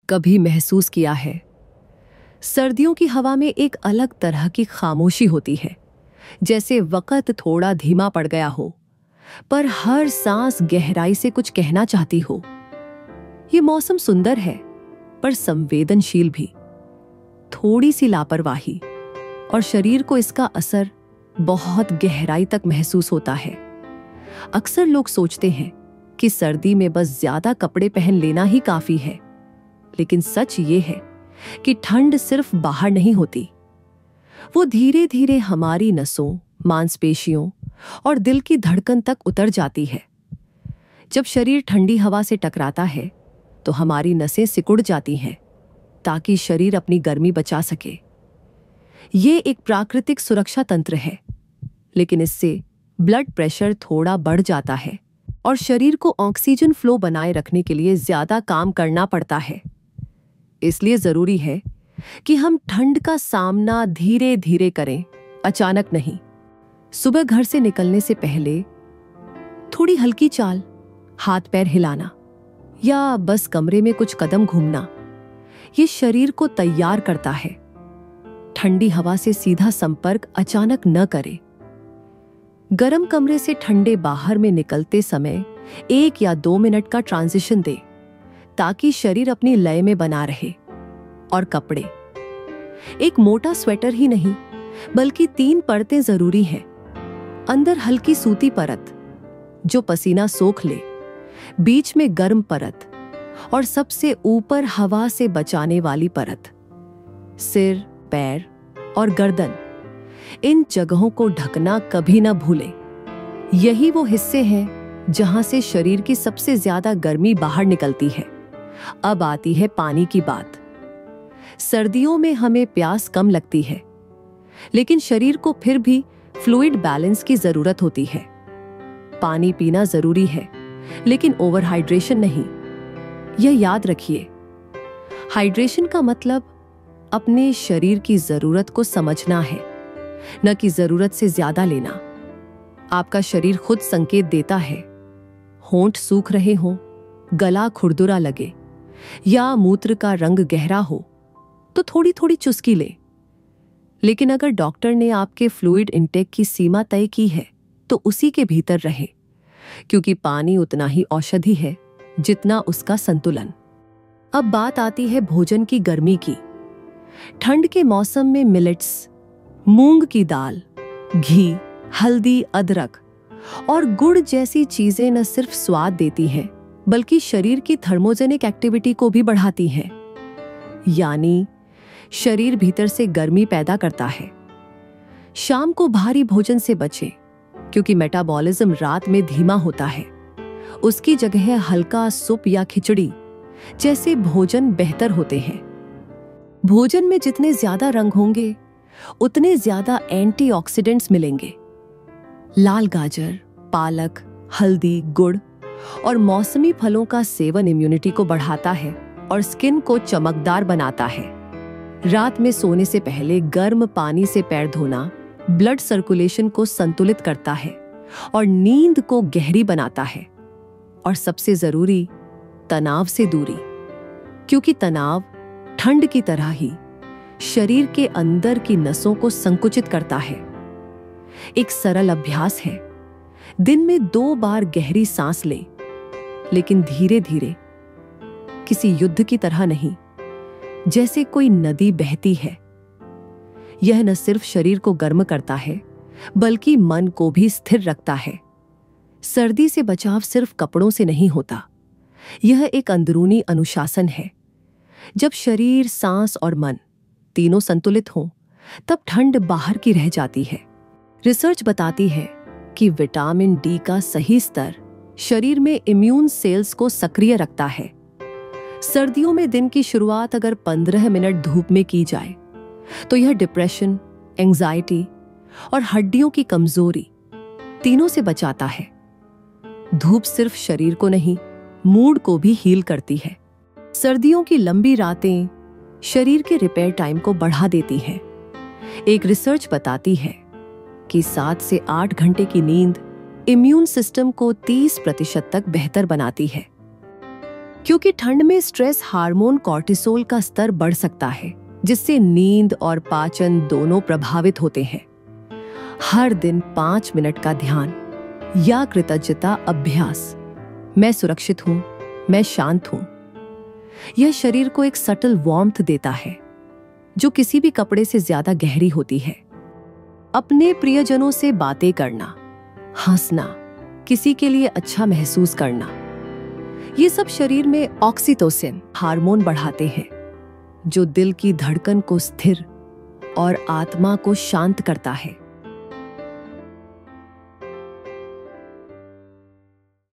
कभी महसूस किया है। सर्दियों की हवा में एक अलग तरह की खामोशी होती है, जैसे वक्त थोड़ा धीमा पड़ गया हो, पर हर सांस गहराई से कुछ कहना चाहती हो। ये मौसम सुंदर है, पर संवेदनशील भी। थोड़ी सी लापरवाही और शरीर को इसका असर बहुत गहराई तक महसूस होता है। अक्सर लोग सोचते हैं कि सर्दी में बस ज्यादा कपड़े पहन लेना ही काफी है, लेकिन सच ये है कि ठंड सिर्फ बाहर नहीं होती, वो धीरे धीरे हमारी नसों, मांसपेशियों और दिल की धड़कन तक उतर जाती है। जब शरीर ठंडी हवा से टकराता है तो हमारी नसें सिकुड़ जाती हैं ताकि शरीर अपनी गर्मी बचा सके। ये एक प्राकृतिक सुरक्षा तंत्र है, लेकिन इससे ब्लड प्रेशर थोड़ा बढ़ जाता है और शरीर को ऑक्सीजन फ्लो बनाए रखने के लिए ज्यादा काम करना पड़ता है। इसलिए जरूरी है कि हम ठंड का सामना धीरे धीरे करें, अचानक नहीं। सुबह घर से निकलने से पहले थोड़ी हल्की चाल, हाथ पैर हिलाना या बस कमरे में कुछ कदम घूमना, ये शरीर को तैयार करता है। ठंडी हवा से सीधा संपर्क अचानक न करें। गर्म कमरे से ठंडे बाहर में निकलते समय 1 या 2 मिनट का ट्रांजिशन दे ताकि शरीर अपनी लय में बना रहे। और कपड़े, एक मोटा स्वेटर ही नहीं बल्कि 3 परतें जरूरी हैं। अंदर हल्की सूती परत जो पसीना सोख ले, बीच में गर्म परत और सबसे ऊपर हवा से बचाने वाली परत। सिर, पैर और गर्दन, इन जगहों को ढकना कभी ना भूलें। यही वो हिस्से हैं जहां से शरीर की सबसे ज्यादा गर्मी बाहर निकलती है। अब आती है पानी की बात। सर्दियों में हमें प्यास कम लगती है, लेकिन शरीर को फिर भी फ्लूइड बैलेंस की जरूरत होती है। पानी पीना जरूरी है, लेकिन ओवरहाइड्रेशन नहीं। यह याद रखिए, हाइड्रेशन का मतलब अपने शरीर की जरूरत को समझना है, न कि जरूरत से ज्यादा लेना। आपका शरीर खुद संकेत देता है। होंठ सूख रहे हों, गला खुरदुरा लगे या मूत्र का रंग गहरा हो तो थोड़ी थोड़ी चुस्की ले। लेकिन अगर डॉक्टर ने आपके फ्लूइड इंटेक की सीमा तय की है तो उसी के भीतर रहे, क्योंकि पानी उतना ही औषधि है जितना उसका संतुलन। अब बात आती है भोजन की गर्मी की। ठंड के मौसम में मिलेट्स, मूंग की दाल, घी, हल्दी, अदरक और गुड़ जैसी चीजें न सिर्फ स्वाद देती हैं बल्कि शरीर की थर्मोजेनिक एक्टिविटी को भी बढ़ाती हैं। यानी शरीर भीतर से गर्मी पैदा करता है। शाम को भारी भोजन से बचें, क्योंकि मेटाबॉलिज्म रात में धीमा होता है। उसकी जगह हल्का सूप या खिचड़ी जैसे भोजन बेहतर होते हैं। भोजन में जितने ज्यादा रंग होंगे उतने ज्यादा एंटीऑक्सीडेंट्स मिलेंगे। लाल गाजर, पालक, हल्दी, गुड़ और मौसमी फलों का सेवन इम्यूनिटी को बढ़ाता है और स्किन को चमकदार बनाता है। रात में सोने से पहले गर्म पानी से पैर धोना ब्लड सर्कुलेशन को संतुलित करता है और नींद को गहरी बनाता है। और सबसे जरूरी, तनाव से दूरी, क्योंकि तनाव ठंड की तरह ही शरीर के अंदर की नसों को संकुचित करता है। एक सरल अभ्यास है, दिन में 2 बार गहरी सांस लें, लेकिन धीरे धीरे, किसी युद्ध की तरह नहीं, जैसे कोई नदी बहती है। यह न सिर्फ शरीर को गर्म करता है बल्कि मन को भी स्थिर रखता है। सर्दी से बचाव सिर्फ कपड़ों से नहीं होता, यह एक अंदरूनी अनुशासन है। जब शरीर, सांस और मन तीनों संतुलित हों, तब ठंड बाहर की रह जाती है। रिसर्च बताती है कि विटामिन डी का सही स्तर शरीर में इम्यून सेल्स को सक्रिय रखता है। सर्दियों में दिन की शुरुआत अगर 15 मिनट धूप में की जाए तो यह डिप्रेशन, एंजाइटी और हड्डियों की कमजोरी तीनों से बचाता है। धूप सिर्फ शरीर को नहीं, मूड को भी हील करती है। सर्दियों की लंबी रातें शरीर के रिपेयर टाइम को बढ़ा देती हैं। एक रिसर्च बताती है कि 7 से 8 घंटे की नींद इम्यून सिस्टम को 30% तक बेहतर बनाती है। क्योंकि ठंड में स्ट्रेस हार्मोन कॉर्टिसोल का स्तर बढ़ सकता है, जिससे नींद और पाचन दोनों प्रभावित होते हैं। हर दिन 5 मिनट का ध्यान या कृतज्ञता अभ्यास, मैं सुरक्षित हूं, मैं शांत हूं, यह शरीर को एक सटल वार्मथ देता है जो किसी भी कपड़े से ज्यादा गहरी होती है। अपने प्रियजनों से बातें करना, हंसना, किसी के लिए अच्छा महसूस करना, ये सब शरीर में ऑक्सीटोसिन हार्मोन बढ़ाते हैं जो दिल की धड़कन को स्थिर और आत्मा को शांत करता है।